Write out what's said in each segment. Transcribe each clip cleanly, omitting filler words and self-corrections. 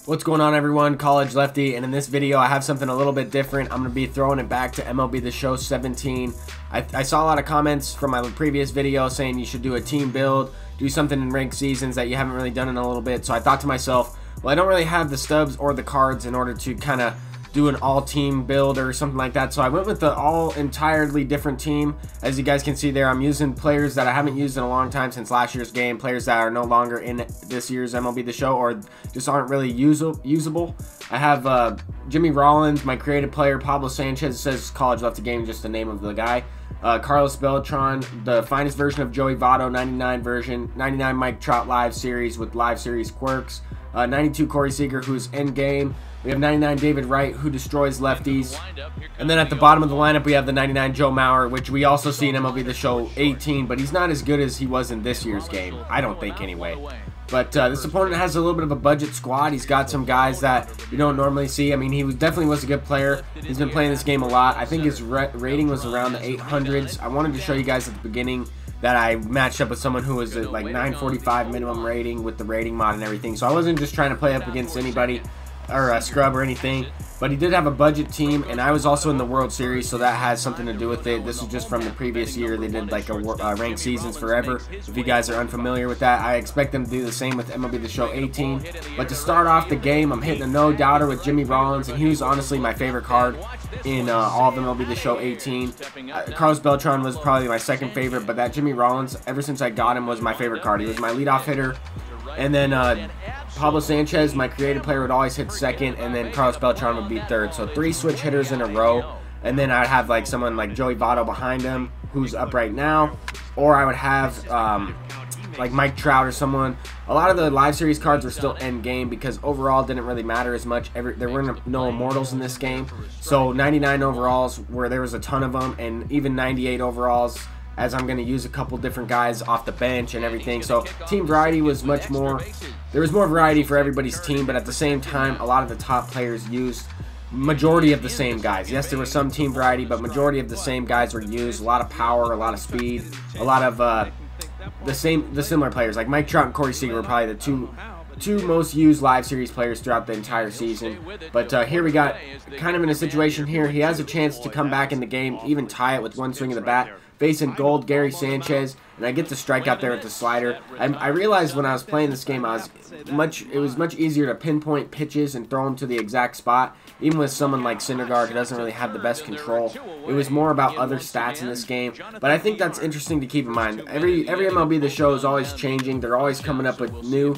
What's going on, everyone? College Lefty, and in this video I have something a little bit different. I'm going to be throwing it back to MLB The Show 17. I saw a lot of comments from my previous video saying you should do a team build, do something in ranked seasons that you haven't really done in a little bit. So I thought to myself, well, I don't really have the stubs or the cards in order to kind of do an all-team build or something like that. So I went with the entirely different team. As you guys can see there, I'm using players that I haven't used in a long time since last year's game, players that are no longer in this year's MLB The Show or just aren't really usable. I have Jimmy Rollins, my creative player. Pablo Sanchez, says College Lefty Game, just the name of the guy. Carlos Beltran, the finest version of Joey Votto, 99 version, 99 Mike Trout live series with live series quirks. 92 Corey Seager, who's end game. We have 99 David Wright, who destroys lefties. And then at the bottom of the lineup, we have the 99 Joe Mauer, which we also see in MLB The Show 18, but he's not as good as he was in this year's game. I don't think, anyway. But this opponent has a little bit of a budget squad. He's got some guys that you don't normally see. I mean, he definitely was a good player. He's been playing this game a lot. I think his rating was around the 800s. I wanted to show you guys at the beginning that I matched up with someone who was at like 945 minimum rating with the rating mod and everything. So I wasn't just trying to play up against anybody or a scrub or anything, but he did have a budget team, and I was also in the World Series, so that has something to do with it. This is just from the previous year. They did like a ranked seasons forever. If you guys are unfamiliar with that, I expect them to do the same with MLB The Show 18. But to start off the game, I'm hitting a no-doubter with Jimmy Rollins, and he was honestly my favorite card in all of MLB The Show 18. Carlos Beltran was probably my second favorite, but that Jimmy Rollins, ever since I got him, was my favorite card. He was my leadoff hitter. And then Pablo Sanchez, my creative player, would always hit second, and then Carlos Beltran would be third. So 3 switch hitters in a row, and then I'd have like someone like Joey Votto behind him, who's up right now, or I would have like Mike Trout or someone. A lot of the live series cards were still end game because overall didn't really matter as much. There were no immortals in this game, so 99 overalls where there was a ton of them, and even 98 overalls, as I'm going to use a couple different guys off the bench and everything. So team variety was much more, there was more variety for everybody's team, but at the same time, a lot of the top players used majority of the same guys. Yes, there was some team variety, but majority of the same guys were used. A lot of power, a lot of speed, a lot of the similar players. Like Mike Trout and Corey Seager were probably the two most used live series players throughout the entire season. But here we got kind of in a situation here. He has a chance to come back in the game, even tie it with one swing of the bat, facing gold Gary Sanchez, and I get to strike out there with the slider. I realized when I was playing this game, it was much easier to pinpoint pitches and throw them to the exact spot, even with someone like Syndergaard who doesn't really have the best control. It was more about other stats in this game, but I think that's interesting to keep in mind. Every MLB The Show is always changing. They're always coming up with new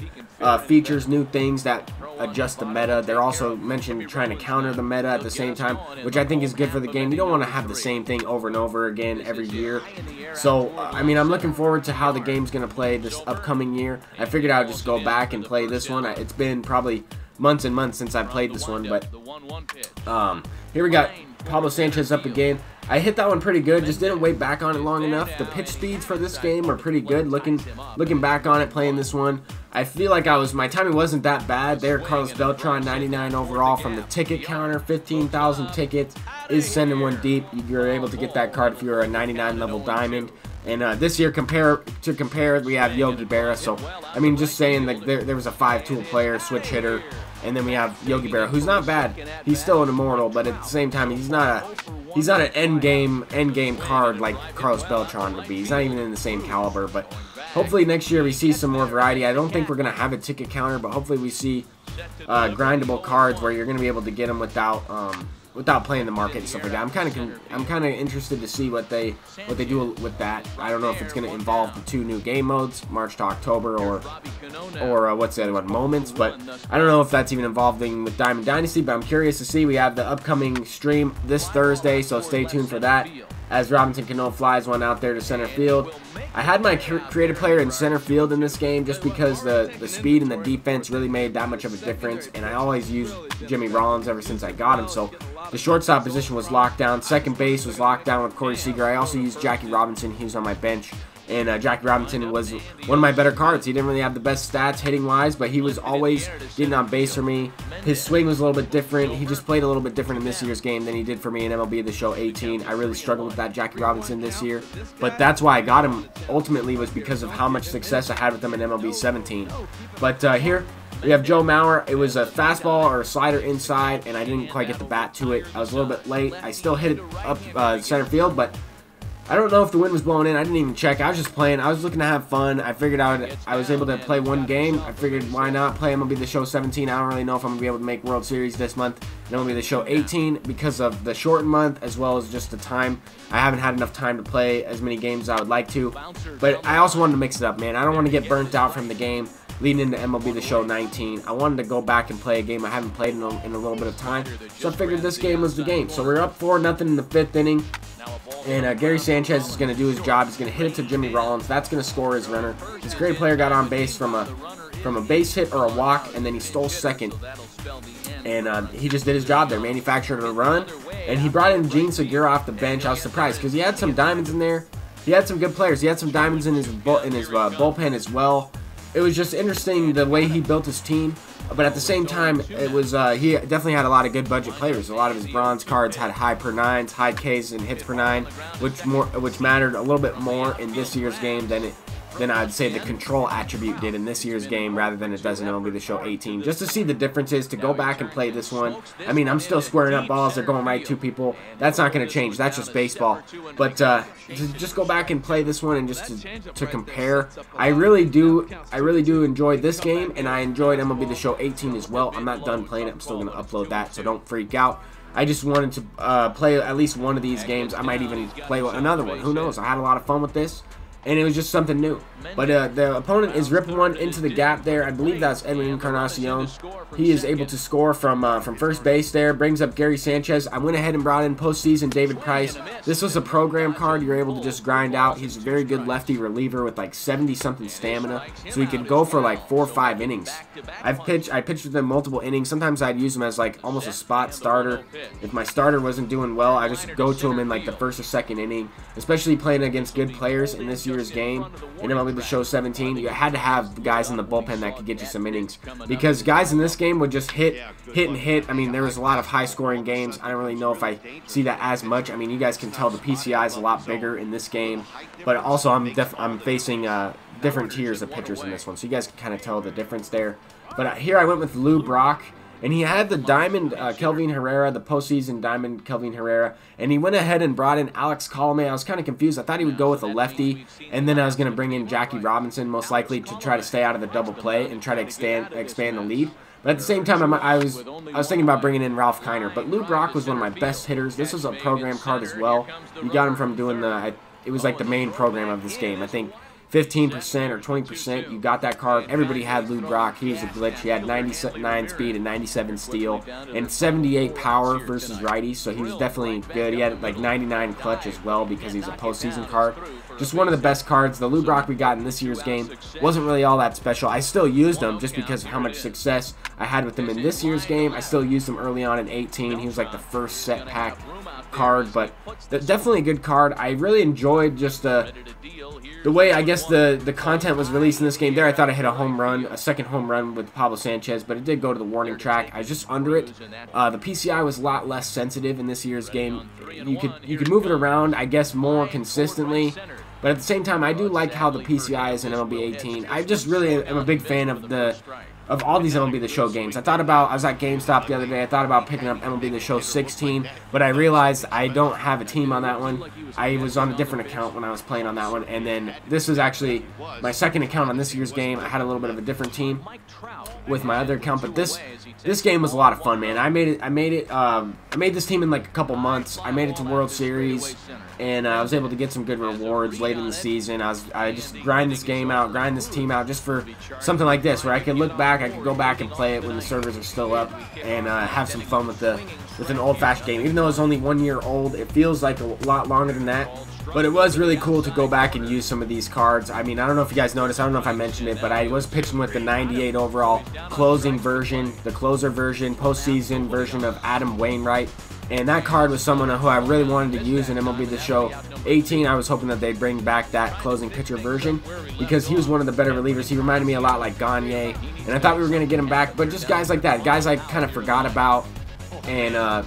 features, new things that adjust the meta. They're also mentioned trying to counter the meta at the same time, which I think is good for the game. You don't want to have the same thing over and over again every year. So, I mean, I'm looking forward to how the game's going to play this upcoming year. I figured I would just go back and play this one. It's been probably months and months since I played this one, but here we got Pablo Sanchez up again. I hit that one pretty good, just didn't wait back on it long enough. The pitch speeds for this game are pretty good. Looking back on it, playing this one, I feel like my timing wasn't that bad. There, Carlos Beltran, 99 overall from the ticket counter, 15,000 tickets, is sending one deep. You're able to get that card if you're a 99 level diamond. And this year, compare, we have Yogi Berra. So, I mean, just saying, like there was a 5-tool player, switch hitter, and then we have Yogi Berra, who's not bad. He's still an immortal, but at the same time, he's not an end game card like Carlos Beltran would be. He's not even in the same caliber. But hopefully next year we see some more variety. I don't think we're gonna have a ticket counter, but hopefully we see grindable cards where you're gonna be able to get them without playing the market and stuff like that. I'm kind of interested to see what they do with that. I don't know if it's going to involve the 2 new game modes, March to October, or what's the other one, Moments. But I don't know if that's even involving with Diamond Dynasty. But I'm curious to see. We have the upcoming stream this Thursday, so stay tuned for that. As Robinson Cano flies one out there to center field. I had my creative player in center field in this game just because the speed and the defense really made that much of a difference, and I always used Jimmy Rollins ever since I got him. So the shortstop position was locked down. Second base was locked down with Corey Seager. I also used Jackie Robinson. He was on my bench. And Jackie Robinson was one of my better cards. He didn't really have the best stats hitting-wise, but he was always getting on base for me. His swing was a little bit different. He just played a little bit different in this year's game than he did for me in MLB The Show 18. I really struggled with that Jackie Robinson this year, but that's why I got him ultimately, was because of how much success I had with him in MLB 17. But here, We have Joe Mauer. It was a fastball or a slider inside, and I didn't quite get the bat to it. I was a little bit late. I still hit it up center field, but I don't know if the wind was blowing in. I didn't even check. I was just playing. I was looking to have fun. I figured out I was able to play one game. I figured why not play MLB The Show 17. I don't really know if I'm going to be able to make World Series this month. And MLB The Show 18 because of the shortened month as well as just the time. I haven't had enough time to play as many games as I would like to. But I also wanted to mix it up, man. I don't want to get burnt out from the game leading into MLB The Show 19. I wanted to go back and play a game I haven't played in a little bit of time. So I figured this game was the game. So we're up 4-0 in the 5th inning. And Gary Sanchez is going to do his job. He's going to hit it to Jimmy Rollins. That's going to score his runner. This great player got on base from a base hit or a walk, and then he stole second. And he just did his job there, manufactured a run. And he brought in Gene Segura off the bench. I was surprised because he had some diamonds in there. He had some good players. He had some diamonds in his bullpen as well. It was just interesting the way he built his team. But at the same time, it was he definitely had a lot of good budget players. A lot of his bronze cards had high per nines, high Ks and hits per nine, which mattered a little bit more in this year's game than I'd say the control attribute did in this year's game rather than it does in MLB The Show 18. Just to see the differences, to go back and play this one. I mean, I'm still squaring up balls. They're going right to people. That's not going to change. That's just baseball. But to just go back and play this one and just to compare, I really do enjoy this game, and I enjoyed MLB The Show 18 as well. I'm not done playing it. I'm still going to upload that, so don't freak out. I just wanted to play at least one of these games. I might even play another one. Who knows? I had a lot of fun with this. And it was just something new. But the opponent is ripping one into the gap there. I believe that's Edwin Encarnacion. He is able to score from first base there. Brings up Gary Sanchez. I went ahead and brought in postseason David Price. This was a program card you're able to just grind out. He's a very good lefty reliever with like 70-something stamina. So he could go for like 4 or 5 innings. I pitched with him multiple innings. Sometimes I'd use him as like almost a spot starter. If my starter wasn't doing well, I just go to him in like the 1st or 2nd inning. Especially playing against good players in this year's game in MLB The Show 17, you had to have guys in the bullpen that could get you some innings, because guys in this game would just hit. I mean, there was a lot of high-scoring games. I don't really know if I see that as much. I mean, you guys can tell the PCI is a lot bigger in this game, but also I'm facing different tiers of pitchers in this one, so you guys can kind of tell the difference there. But here I went with Lou Brock. And he had the diamond Kelvin Herrera, the postseason diamond Kelvin Herrera, and he went ahead and brought in Alex Colomé. I was kind of confused. I thought he would go with a lefty, and then I was going to bring in Jackie Robinson, most likely to try to stay out of the double play and try to expand the lead. But at the same time, I was thinking about bringing in Ralph Kiner. But Lou Brock was one of my best hitters. This was a program card as well. You got him from doing it was like the main program of this game. I think 15% or 20%, you got that card. Everybody had Lou Brock. He was a glitch. He had 99 speed and 97 steal and 78 power versus righties, so he was definitely good. He had like 99 clutch as well because he's a postseason card. Just one of the best cards. The Lou Brock we got in this year's game wasn't really all that special. I still used him just because of how much success I had with him in this year's game. I still used him early on in 18. He was like the first set pack card, but definitely a good card. I really enjoyed just the way, I guess, the content was released in this game there. I thought I hit a home run, a second home run with Pablo Sanchez, but it did go to the warning track. I was just under it. The PCI was a lot less sensitive in this year's game. You could move it around, I guess, more consistently. But at the same time, I do like how the PCI is in MLB 18. I just really am a big fan of all these MLB The Show games. I was at GameStop the other day. I thought about picking up MLB The Show 16, but I realized I don't have a team on that one. I was on a different account when I was playing on that one, and then this was actually my second account on this year's game. I had a little bit of a different team with my other account, but this game was a lot of fun, man. I made this team in like a couple months. I made it to World Series, and I was able to get some good rewards late in the season. I just grind this team out just for something like this, where I could look back, I could go back and play it when the servers are still up, and have some fun with an old-fashioned game. Even though it's only 1 year old, it feels like a lot longer than that. But it was really cool to go back and use some of these cards. I mean, I don't know if you guys noticed, I don't know if I mentioned it, but I was pitching with the 98 overall closing version, the closer version, postseason version of Adam Wainwright. And that card was someone who I really wanted to use in MLB The Show 18. I was hoping that they'd bring back that closing pitcher version because he was one of the better relievers. He reminded me a lot like Gagne, and I thought we were going to get him back, but just guys like that, guys I kind of forgot about. And I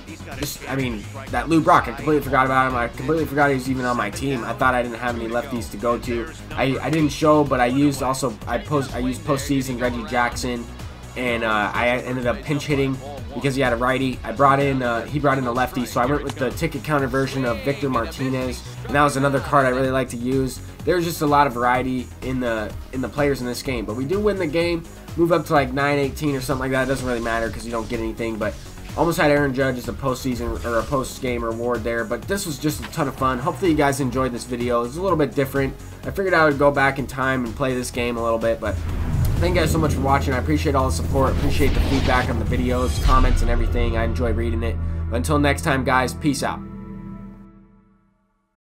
mean, that Lou Brock, I completely forgot about him. I completely forgot he was even on my team. I thought I didn't have any lefties to go to. I didn't show, but I used postseason Reggie Jackson and I ended up pinch hitting because he had a righty. He brought in a lefty, so I went with the ticket counter version of Victor Martinez, and that was another card I really like to use. There's just a lot of variety in the players in this game, but we do win the game. Move up to like 9-18 or something like that. It doesn't really matter because you don't get anything, but almost had Aaron Judge as a postseason or a post-game reward there, but this was just a ton of fun. Hopefully you guys enjoyed this video. It's a little bit different. I figured I would go back in time and play this game a little bit, but thank you guys so much for watching. I appreciate all the support. Appreciate the feedback on the videos, comments, and everything. I enjoy reading it. But until next time, guys, peace out.